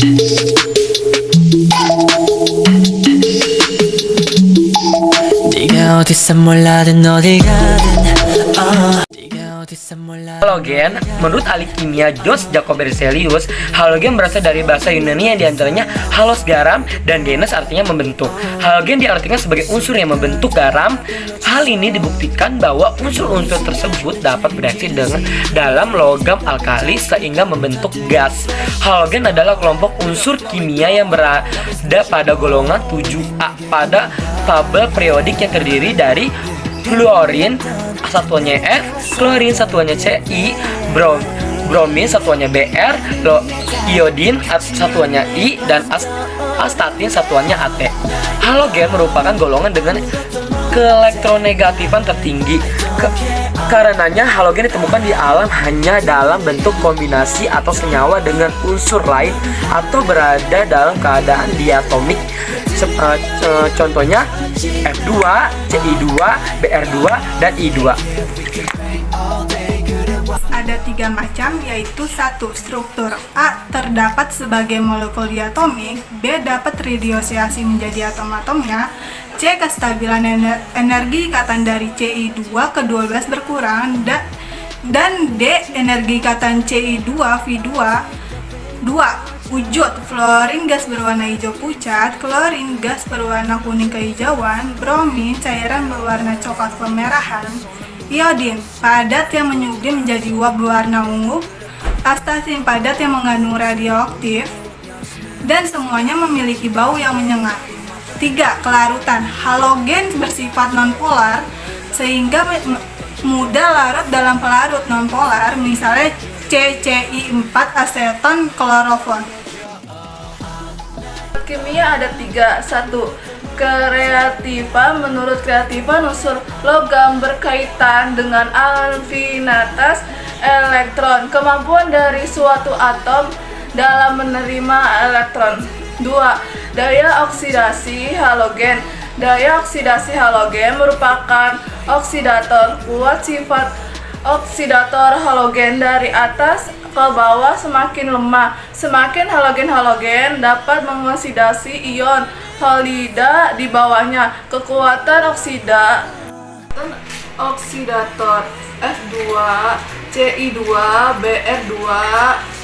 네가 어디서 몰라든 어디 가든 Halogen, menurut ahli kimia Jos Jacob Berzelius, halogen berasal dari bahasa Yunani yang diantaranya halos garam dan genes artinya membentuk. Halogen diartikan sebagai unsur yang membentuk garam. Hal ini dibuktikan bahwa unsur-unsur tersebut dapat bereaksi dengan dalam logam alkali sehingga membentuk gas. Halogen adalah kelompok unsur kimia yang berada pada golongan 7A pada tabel periodik yang terdiri dari fluorin satuannya F, klorin satuannya Ci, bromin satuannya Br, iodin satuannya I, dan astatin satuannya At. Halogen merupakan golongan dengan keelektronegatifan tertinggi. Karenanya halogen ditemukan di alam hanya dalam bentuk kombinasi atau senyawa dengan unsur lain atau berada dalam keadaan diatomik. Contohnya F2, Ci2, Br2, dan I2. Ada 3 macam, yaitu 1. Struktur A terdapat sebagai molekul diatomik, B dapat terdisosiasi menjadi atom-atomnya, C kestabilan energi ikatan dari Ci2 ke 12 berkurang, dan D energi ikatan Ci2 V2. 2. Wujud fluorin gas berwarna hijau pucat, klorin gas berwarna kuning kehijauan, bromin cairan berwarna coklat kemerahan, iodin padat yang menyublim menjadi uap berwarna ungu, astatin padat yang mengandung radioaktif, dan semuanya memiliki bau yang menyengat. 3. Kelarutan. Halogen bersifat nonpolar sehingga mudah larut dalam pelarut nonpolar, misalnya CCI4 aseton klorofon. Kimia ada 3. 1. Kereaktifan. Menurut kereaktifan, unsur logam berkaitan dengan afinitas elektron, kemampuan dari suatu atom dalam menerima elektron. 2. Daya oksidasi halogen. Daya oksidasi halogen merupakan oksidator kuat. Sifat oksidator halogen dari atas ke bawah semakin lemah. Semakin halogen dapat mengoksidasi ion halida di bawahnya. Kekuatan oksidator F2, Ci2, Br2,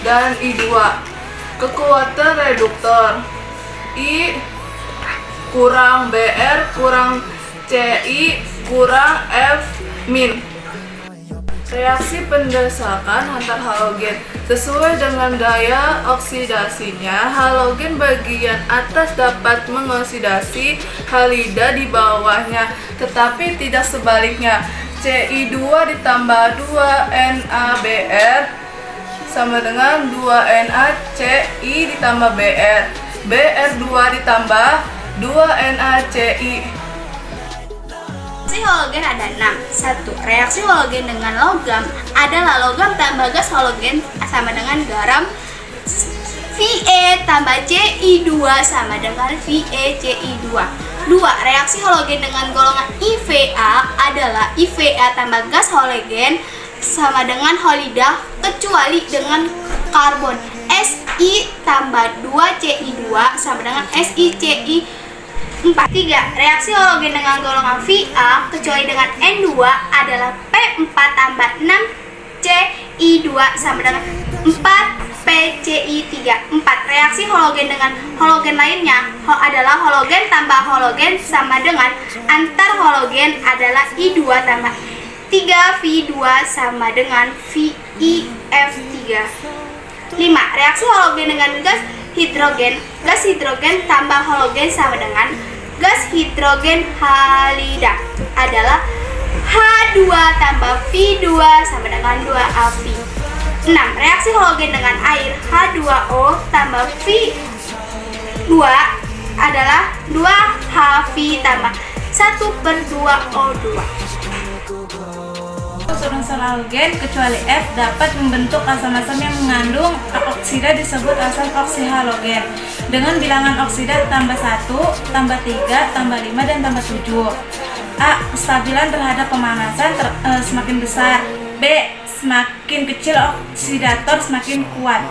dan I2. Kekuatan reduktor I kurang Br kurang Ci kurang F min. Reaksi pendesakan antar halogen. Sesuai dengan daya oksidasinya, halogen bagian atas dapat mengoksidasi halida di bawahnya, tetapi tidak sebaliknya. Ci2 ditambah 2NaBr sama dengan 2NaCi ditambah Br. Br2 ditambah 2NaCi. Reaksi halogen ada 6. 1. Reaksi halogen dengan logam adalah logam tambah gas halogen sama dengan garam. Fe tambah Ci2 sama dengan FeCi2. 2. Reaksi halogen dengan golongan IVA adalah IVA tambah gas halogen sama dengan halida kecuali dengan karbon. Si tambah 2Ci2 sama dengan SiCi4. 3. Reaksi halogen dengan golongan Va kecuali dengan N2 adalah P4 tambah 6Ci2 sama dengan 4PCi3. 4. Reaksi halogen dengan halogen lainnya adalah halogen tambah halogen sama dengan antar halogen adalah I2 tambah 3V2 sama dengan ViF3. 5. Reaksi halogen dengan gas hidrogen tambah halogen sama dengan gas hidrogen halida adalah H2 tambah V2 sama dengan 2AV. 6. Reaksi halogen dengan air H2O tambah V2 adalah 2HV tambah 1/2O2. Unsur-unsur halogen kecuali F dapat membentuk asam-asam yang mengandung oksida disebut asam oksihalogen dengan bilangan oksida tambah 1, tambah 3, tambah 5, dan tambah 7. A. Kestabilan terhadap pemanasan semakin besar. B. Semakin kecil oksidator semakin kuat.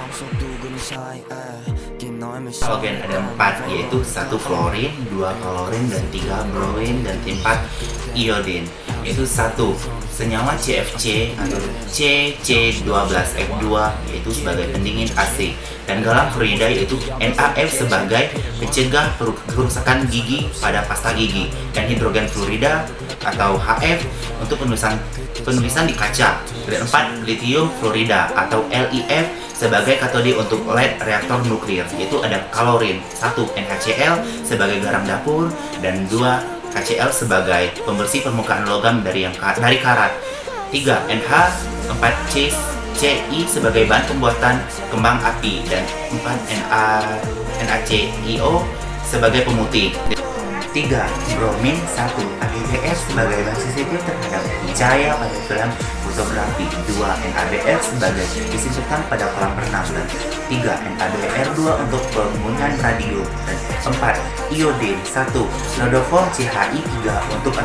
Halogen ada 4, yaitu 1 fluorin, 2 klorin, dan 3 bromine, dan 4 iodin. Yaitu 1 senyawa CFC atau CC12F2 yaitu sebagai pendingin AC, dan garam fluorida yaitu NaF sebagai pencegah kerusakan gigi pada pasta gigi, dan hidrogen fluorida atau HF untuk penulisan di kaca. Dan 4 lithium fluorida atau LiF sebagai katode untuk LED reaktor nuklir, yaitu ada kalorin, 1 NaCl sebagai garam dapur, dan 2 HCl sebagai pembersih permukaan logam dari karat, 3 NH, 4 CI sebagai bahan pembuatan kembang api, dan 4 NaClO sebagai pemutih, 3 bromin, 1 AgF sebagai bahan sensitif terhadap cahaya pada film fotografi, 2 NaBr sebagai disinfektan pada kolam renang, dan 3 NaBr2 untuk penggunaan radio, dan 4 iodin, 1 nodoform CHI3 untuk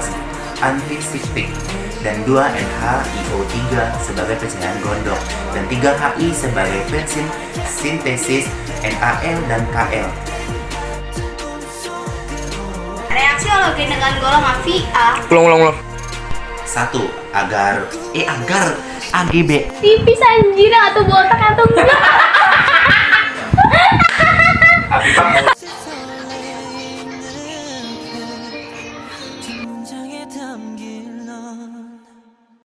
antiseptik, dan 2 NHIO3 sebagai pencahayaan gondok, dan 3 HI sebagai bensin sintesis NaL dan Kl. Reaksi halogen dengan golongan Va. Ulang. 1 agar AGB. Tipis anjir atau botak atau enggak?